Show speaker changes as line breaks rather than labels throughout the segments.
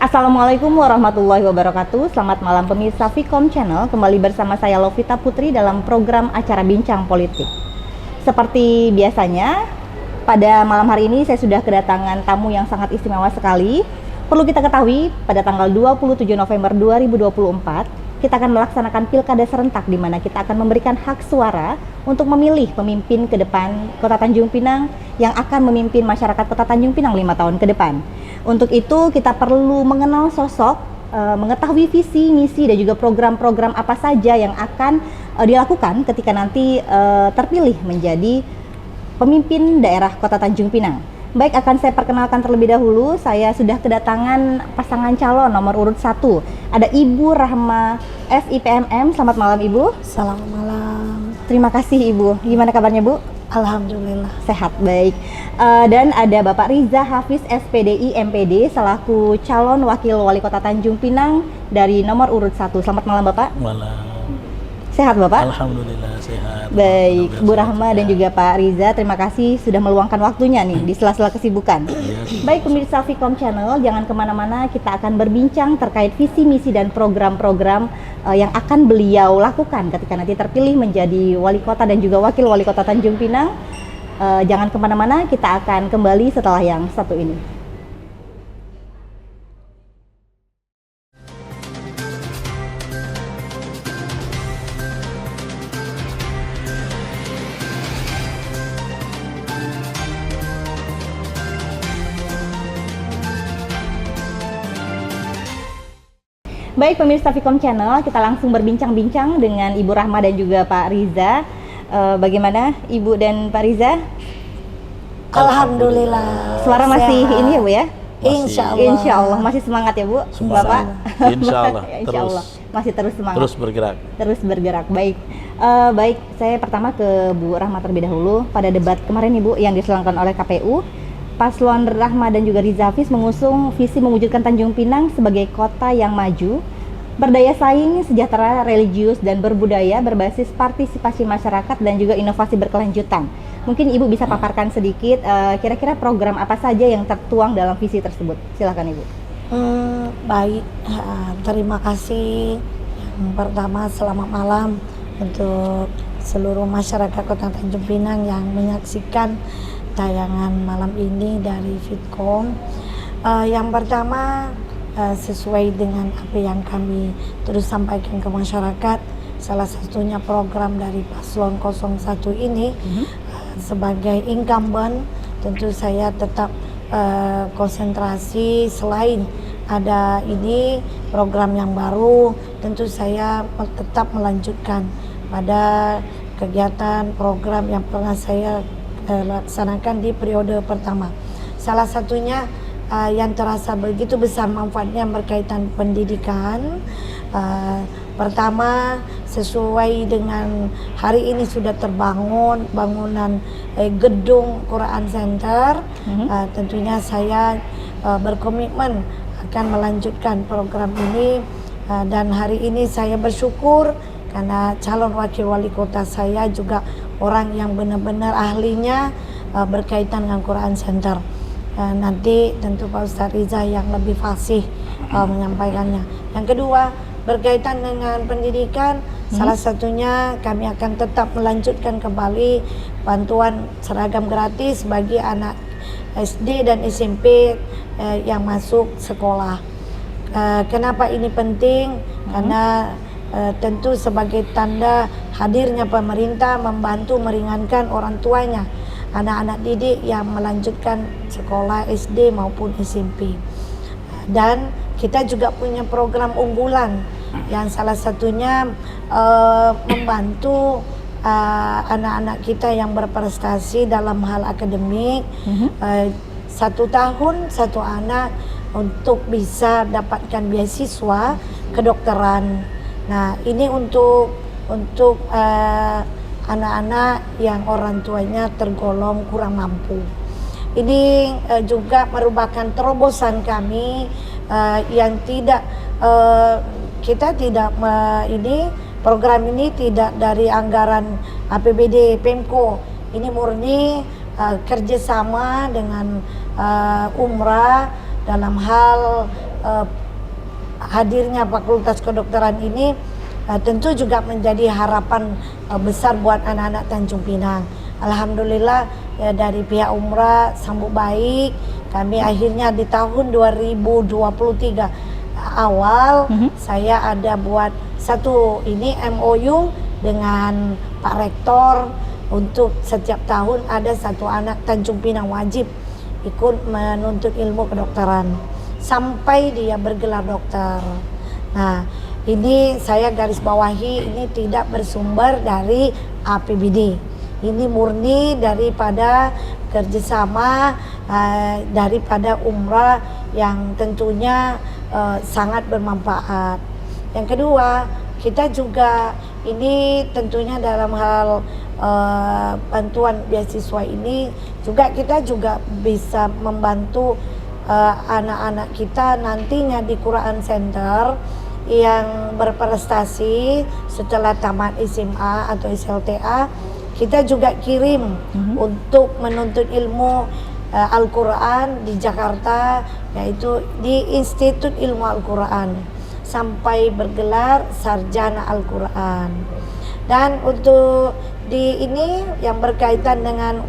Assalamualaikum warahmatullahi wabarakatuh. Selamat malam pemirsa Vkom Channel. Kembali bersama saya Lovita Putri dalam program acara Bincang Politik. Seperti biasanya, pada malam hari ini saya sudah kedatangan tamu yang sangat istimewa sekali. Perlu kita ketahui, pada tanggal 27 November 2024, kita akan melaksanakan pilkada serentak di mana kita akan memberikan hak suara untuk memilih pemimpin ke depan Kota Tanjung Pinang yang akan memimpin masyarakat Kota Tanjung Pinang 5 tahun ke depan. Untuk itu kita perlu mengenal sosok, mengetahui visi, misi, dan juga program-program apa saja yang akan dilakukan ketika nanti terpilih menjadi pemimpin daerah Kota Tanjung Pinang. Baik, akan saya perkenalkan terlebih dahulu. Saya sudah kedatangan pasangan calon nomor urut 1. Ada Ibu Rahma SIPMM. Selamat malam Ibu.
Selamat malam.
Terima kasih Ibu. Gimana kabarnya Bu?
Alhamdulillah.
Sehat, baik. Dan ada Bapak Riza Hafiz SPDI MPD selaku calon wakil wali kota Tanjung Pinang dari nomor urut 1. Selamat malam Bapak.
Malam.
Sehat Bapak?
Alhamdulillah sehat.
Baik, Bu Rahma dan juga Pak Riza, terima kasih sudah meluangkan waktunya nih di sela-sela kesibukan. Baik pemirsa Vkom Channel, jangan kemana-mana, kita akan berbincang terkait visi, misi, dan program-program yang akan beliau lakukan ketika nanti terpilih menjadi wali kota dan juga wakil wali kota Tanjung Pinang. Jangan kemana-mana, kita akan kembali setelah yang satu ini. Baik pemirsa Vkom Channel, kita langsung berbincang-bincang dengan Ibu Rahma dan juga Pak Riza. Bagaimana Ibu dan Pak Riza?
Alhamdulillah.
Suara masih
sehat.
Ini ya Bu ya?
Insya Allah.
Masih semangat ya Bu?
Semangat.
Bapak?
Insya Allah.
Insya Allah. Masih terus semangat.
Terus bergerak.
Terus bergerak. Baik. Baik, saya pertama ke Bu Rahma terlebih dahulu. Pada debat kemarin Ibu yang diselenggarakan oleh KPU, Paslon Rahma dan juga Riza Hafiz mengusung visi mewujudkan Tanjung Pinang sebagai kota yang maju, berdaya saing, sejahtera, religius, dan berbudaya berbasis partisipasi masyarakat dan juga inovasi berkelanjutan. Mungkin Ibu bisa paparkan sedikit kira-kira program apa saja yang tertuang dalam visi tersebut. Silakan Ibu.
Baik, terima kasih. Yang pertama, selamat malam untuk seluruh masyarakat Kota Tanjung Pinang yang menyaksikan tayangan malam ini dari Vkom. Yang pertama, sesuai dengan apa yang kami terus sampaikan ke masyarakat, salah satunya program dari Paslon 01 ini, sebagai incumbent tentu saya tetap konsentrasi. Selain ada ini program yang baru, tentu saya tetap melanjutkan pada kegiatan program yang pernah saya laksanakan di periode pertama. Salah satunya yang terasa begitu besar manfaatnya berkaitan pendidikan. Pertama, sesuai dengan hari ini sudah terbangun bangunan gedung Quran Center. Tentunya saya berkomitmen akan melanjutkan program ini, dan hari ini saya bersyukur karena calon wakil wali kota saya juga orang yang benar-benar ahlinya berkaitan dengan Quran Center. Nanti tentu Pak Ustadz Riza yang lebih fasih menyampaikannya. Yang kedua, berkaitan dengan pendidikan, salah satunya kami akan tetap melanjutkan kembali bantuan seragam gratis bagi anak SD dan SMP yang masuk sekolah. Kenapa ini penting? Karena tentu sebagai tanda hadirnya pemerintah membantu meringankan orang tuanya, anak-anak didik yang melanjutkan sekolah SD maupun SMP. Dan kita juga punya program unggulan yang salah satunya membantu anak-anak kita yang berprestasi dalam hal akademik. 1 tahun 1 anak untuk bisa dapatkan beasiswa kedokteran. Nah, ini untuk anak-anak yang orang tuanya tergolong kurang mampu. Ini juga merupakan terobosan kami yang tidak kita tidak program ini tidak dari anggaran APBD Pemko. Ini murni kerjasama dengan Umrah dalam hal hadirnya Fakultas Kedokteran ini tentu juga menjadi harapan besar buat anak-anak Tanjung Pinang. Alhamdulillah ya, dari pihak Umrah sambut baik. Kami akhirnya di tahun 2023 awal saya ada buat satu ini MOU dengan Pak Rektor untuk setiap tahun ada satu anak Tanjung Pinang wajib ikut menuntut ilmu kedokteran sampai dia bergelar dokter. Nah, ini saya garis bawahi, ini tidak bersumber dari APBD. Ini murni daripada kerjasama daripada Umrah yang tentunya sangat bermanfaat. Yang kedua, kita juga ini tentunya dalam hal bantuan beasiswa ini juga kita juga bisa membantu anak-anak kita nantinya di Quran Center yang berprestasi setelah tamat SMA atau SLTA. Kita juga kirim untuk menuntut ilmu Al-Quran di Jakarta, yaitu di Institut Ilmu Al-Quran sampai bergelar sarjana Al-Quran. Dan untuk di ini yang berkaitan dengan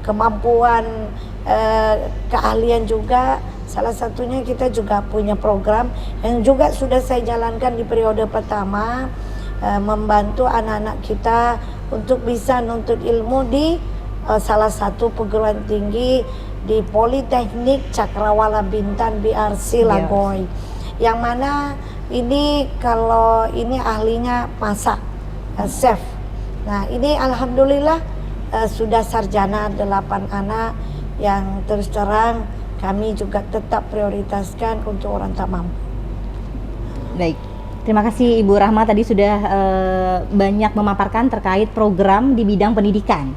kemampuan keahlian juga, salah satunya kita juga punya program yang juga sudah saya jalankan di periode pertama, membantu anak-anak kita untuk bisa nuntut ilmu di salah satu perguruan tinggi di Politeknik Cakrawala Bintan BRC Lagoy. Yang mana ini kalau ini ahlinya masak, chef. Nah, ini alhamdulillah sudah sarjana 8 anak yang terus terang kami juga tetap prioritaskan untuk orang tak mampu.
Baik, terima kasih Ibu Rahma tadi sudah banyak memaparkan terkait program di bidang pendidikan.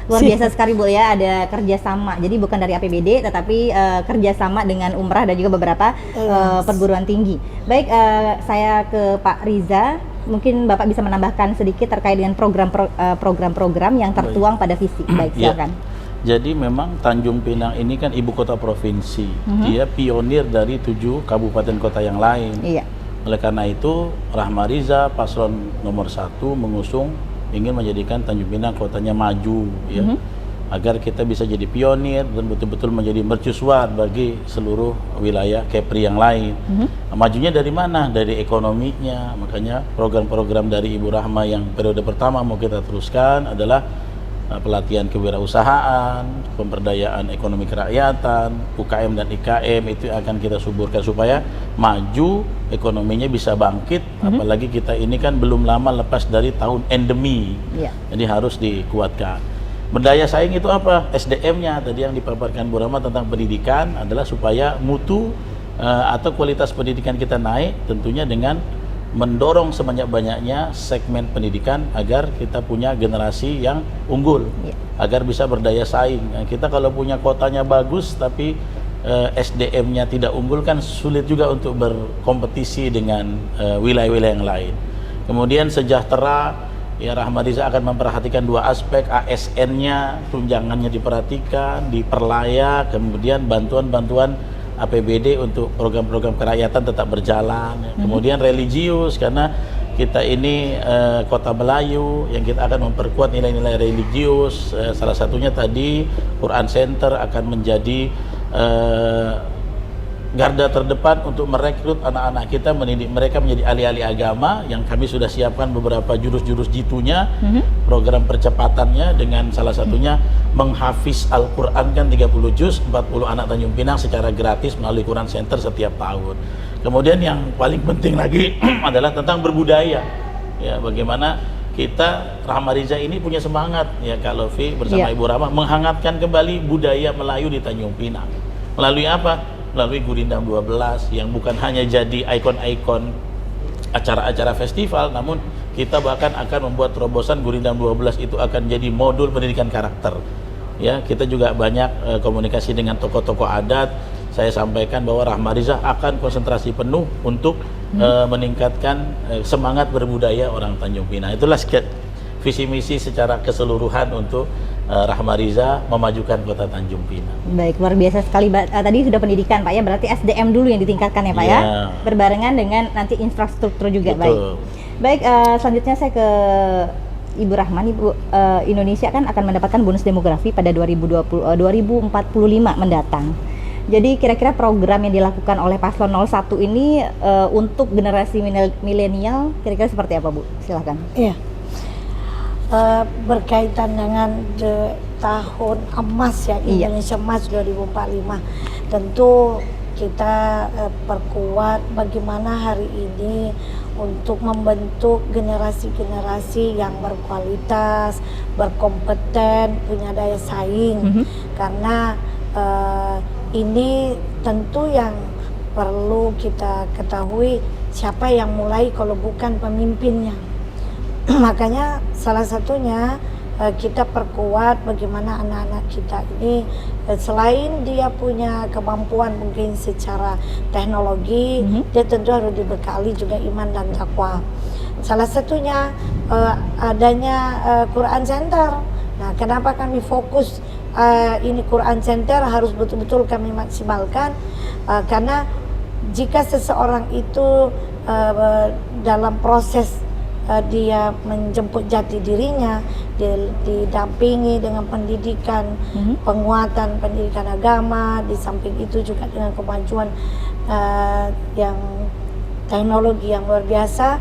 Luar biasa sekali Bu ya, ada kerjasama. Jadi bukan dari APBD tetapi kerjasama dengan Umrah dan juga beberapa perguruan tinggi. Baik, saya ke Pak Riza. Mungkin Bapak bisa menambahkan sedikit terkait dengan program-program yang tertuang pada visi. Baik, silakan.
Jadi memang Tanjung Pinang ini kan ibu kota provinsi. Dia pionir dari 7 kabupaten kota yang lain.
Iya.
Oleh karena itu Rahma Riza paslon nomor 1 mengusung ingin menjadikan Tanjung Pinang kotanya maju, ya, agar kita bisa jadi pionir dan betul-betul menjadi mercusuar bagi seluruh wilayah Kepri yang lain. Majunya dari mana? Dari ekonominya. Makanya program-program dari Ibu Rahma yang periode pertama mau kita teruskan adalah pelatihan kewirausahaan, pemberdayaan ekonomi kerakyatan, UKM dan IKM itu akan kita suburkan supaya maju, ekonominya bisa bangkit. Apalagi kita ini kan belum lama lepas dari tahun endemi, jadi harus dikuatkan. Berdaya saing itu apa? SDM-nya tadi yang dipaparkan Bu Rahma tentang pendidikan adalah supaya mutu atau kualitas pendidikan kita naik, tentunya dengan mendorong sebanyak-banyaknya segmen pendidikan agar kita punya generasi yang unggul, agar bisa berdaya saing. Nah, kita kalau punya kotanya bagus tapi SDM-nya tidak unggul kan sulit juga untuk berkompetisi dengan wilayah-wilayah yang lain. Kemudian sejahtera, ya Rahma Riza akan memperhatikan 2 aspek, ASN-nya, tunjangannya diperhatikan, diperlayak, kemudian bantuan-bantuan APBD untuk program-program kerakyatan tetap berjalan. Kemudian religius, karena kita ini kota Melayu yang kita akan memperkuat nilai-nilai religius. Salah satunya tadi Quran Center akan menjadi garda terdepan untuk merekrut anak-anak kita, mendidik mereka menjadi ahli-ahli agama, yang kami sudah siapkan beberapa jurus-jurus jitunya, program percepatannya dengan salah satunya menghafiz Al-Quran kan 30 juz, 40 anak Tanjung Pinang secara gratis melalui Quran Center setiap tahun. Kemudian yang paling penting lagi adalah tentang berbudaya, ya, bagaimana kita Rahma Riza ini punya semangat, ya Kak Lofi bersama Ibu Rahma menghangatkan kembali budaya Melayu di Tanjung Pinang. Melalui apa? Melalui Gurindam 12 yang bukan hanya jadi ikon-ikon acara-acara festival, namun kita bahkan akan membuat terobosan Gurindam 12 itu akan jadi modul pendidikan karakter. Ya, kita juga banyak komunikasi dengan tokoh-tokoh adat. Saya sampaikan bahwa Rahma Riza akan konsentrasi penuh untuk meningkatkan semangat berbudaya orang Tanjung Pinang. Itulah visi misi secara keseluruhan untuk Rahma Riza memajukan Kota Tanjung Pinang.
Baik, luar biasa sekali. Tadi sudah pendidikan Pak ya, berarti SDM dulu yang ditingkatkan ya Pak ya, berbarengan dengan nanti infrastruktur juga.
Betul.
Baik, selanjutnya saya ke Ibu Rahman. Ibu, Indonesia kan akan mendapatkan bonus demografi pada 2045 mendatang. Jadi kira-kira program yang dilakukan oleh Paslon 01 ini untuk generasi milenial kira-kira seperti apa Bu? Silahkan.
Iya. Berkaitan dengan tahun emas ya, Indonesia Emas 2045, tentu kita perkuat bagaimana hari ini untuk membentuk generasi-generasi yang berkualitas, berkompeten, punya daya saing. Karena ini tentu yang perlu kita ketahui, siapa yang mulai kalau bukan pemimpinnya. Makanya salah satunya kita perkuat bagaimana anak-anak kita ini selain dia punya kemampuan mungkin secara teknologi, dia tentu harus dibekali juga iman dan takwa. Salah satunya adanya Quran Center. Nah, kenapa kami fokus ini Quran Center harus betul-betul kami maksimalkan, karena jika seseorang itu dalam proses dia menjemput jati dirinya, didampingi dengan pendidikan, penguatan pendidikan agama, di samping itu juga dengan kemajuan yang teknologi yang luar biasa,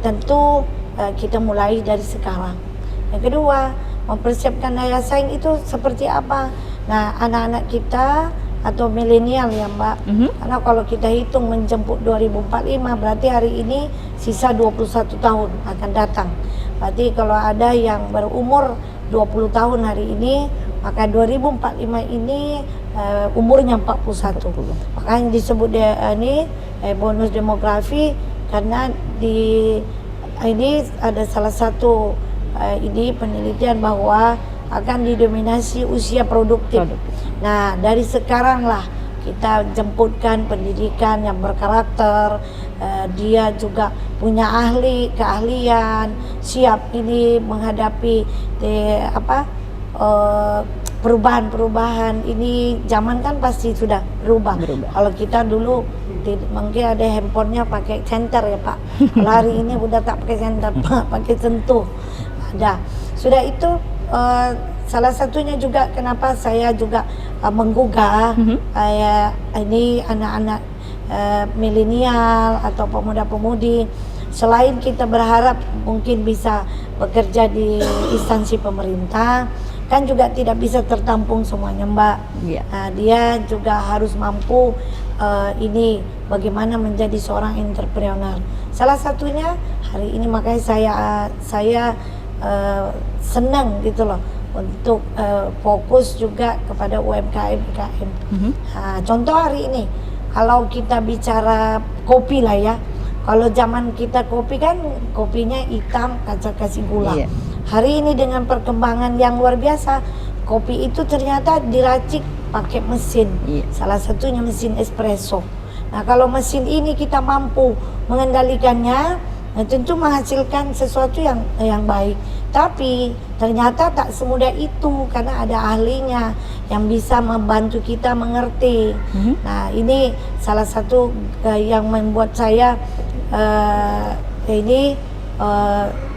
tentu kita mulai dari sekarang. Yang kedua, mempersiapkan daya saing itu seperti apa? Nah, anak-anak kita atau milenial ya Mbak, karena kalau kita hitung menjemput 2045 berarti hari ini sisa 21 tahun akan datang. Berarti kalau ada yang berumur 20 tahun hari ini, maka 2045 ini umurnya 41. Maka yang disebut ini bonus demografi, karena di ini ada salah satu ini penelitian bahwa akan didominasi usia produktif. Nah, dari sekarang lah kita jemputkan pendidikan yang berkarakter, dia juga punya keahlian, siap ini menghadapi perubahan-perubahan. Ini zaman kan pasti sudah berubah. Kalau kita dulu mungkin ada handphonenya pakai senter ya Pak. Kalau hari ini udah tak pakai senter Pak, pakai sentuh. Ada. Sudah itu salah satunya juga kenapa saya juga menggugah ini anak-anak milenial atau pemuda-pemudi, selain kita berharap mungkin bisa bekerja di instansi pemerintah, kan juga tidak bisa tertampung semuanya Mbak. Nah, dia juga harus mampu ini bagaimana menjadi seorang entrepreneur. Salah satunya hari ini makanya saya senang gitu loh untuk fokus juga kepada UMKM. Nah, contoh hari ini kalau kita bicara kopi lah ya, kalau zaman kita kopi kan kopinya hitam kasih gula. Hari ini dengan perkembangan yang luar biasa, kopi itu ternyata diracik pakai mesin, salah satunya mesin espresso. Nah, kalau mesin ini kita mampu mengendalikannya, tentu menghasilkan sesuatu yang baik. Tapi ternyata tak semudah itu, karena ada ahlinya yang bisa membantu kita mengerti. Nah, ini salah satu yang membuat saya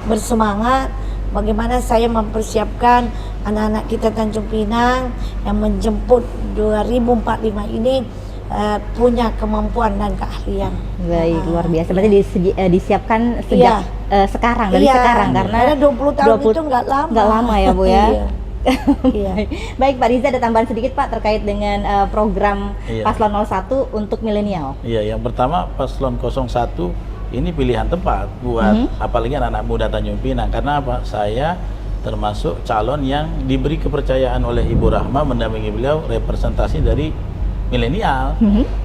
bersemangat bagaimana saya mempersiapkan anak-anak kita Tanjung Pinang yang menjemput 2045 ini punya kemampuan dan keahlian.
Baik, luar biasa. Berarti disiapkan sejak sekarang, dari sekarang, karena
20 tahun itu nggak lama.
Nggak lama ya Bu ya.
Iya.
Baik Pak Riza, ada tambahan sedikit Pak terkait dengan program Paslon 01 untuk milenial.
Iya, yang pertama Paslon 01 ini pilihan tepat buat apalagi anak-anak muda Tanjung Pinang. Karena apa? Saya termasuk calon yang diberi kepercayaan oleh Ibu Rahma mendampingi beliau representasi dari milenial.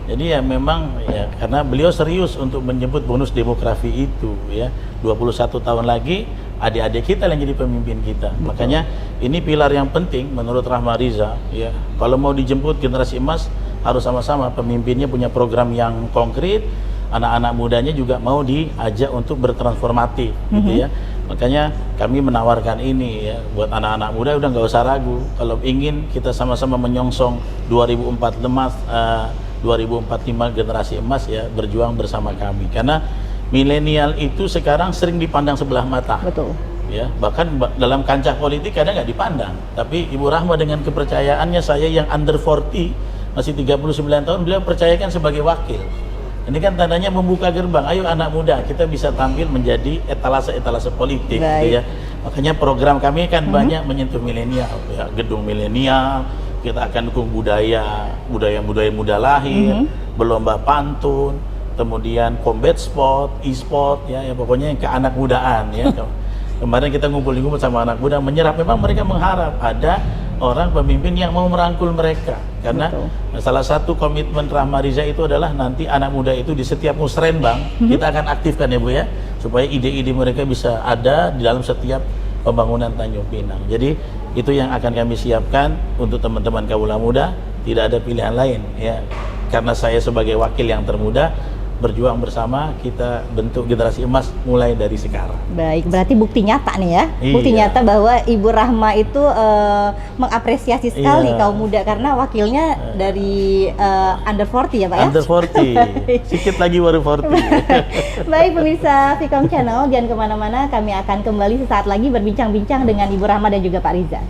Jadi ya memang ya karena beliau serius untuk menjemput bonus demografi itu ya. 21 tahun lagi adik-adik kita yang jadi pemimpin kita. Makanya ini pilar yang penting menurut Rahma Riza ya. Kalau mau dijemput generasi emas harus sama-sama, pemimpinnya punya program yang konkret, anak-anak mudanya juga mau diajak untuk bertransformatif gitu ya. Makanya kami menawarkan ini ya buat anak-anak muda, udah nggak usah ragu. Kalau ingin kita sama-sama menyongsong 2045 generasi emas ya, berjuang bersama kami. Karena milenial itu sekarang sering dipandang sebelah mata.
Betul.
Ya, bahkan dalam kancah politik kadang nggak dipandang. Tapi Ibu Rahma dengan kepercayaannya, saya yang under 40 masih 39 tahun, beliau percayakan sebagai wakil. Ini kan tandanya membuka gerbang. Ayo anak muda, kita bisa tampil menjadi etalase-etalase politik gitu ya. Makanya program kami kan banyak menyentuh milenial ya, gedung milenial, kita akan dukung budaya muda lahir, berlomba pantun, kemudian combat sport, e-sport ya, pokoknya yang ke anak mudaan ya. Kemarin kita ngumpul-ngumpul sama anak muda, menyerap, memang mereka mengharap ada orang pemimpin yang mau merangkul mereka. Karena salah satu komitmen Rahma Riza itu adalah nanti anak muda itu di setiap musrenbang kita akan aktifkan ya Bu ya, supaya ide-ide mereka bisa ada di dalam setiap pembangunan Tanjung Pinang. Jadi itu yang akan kami siapkan untuk teman-teman Kawula Muda, tidak ada pilihan lain ya. Karena saya sebagai wakil yang termuda, berjuang bersama, kita bentuk generasi emas mulai dari sekarang.
Baik, berarti bukti nyata nih ya.
Iya.
Bukti nyata bahwa Ibu Rahma itu mengapresiasi sekali kaum muda karena wakilnya dari under 40 ya Pak ya?
Under 40, sedikit lagi baru 40.
Baik pemirsa Vkom Channel, jangan kemana-mana, kami akan kembali sesaat lagi berbincang-bincang dengan Ibu Rahma dan juga Pak Riza.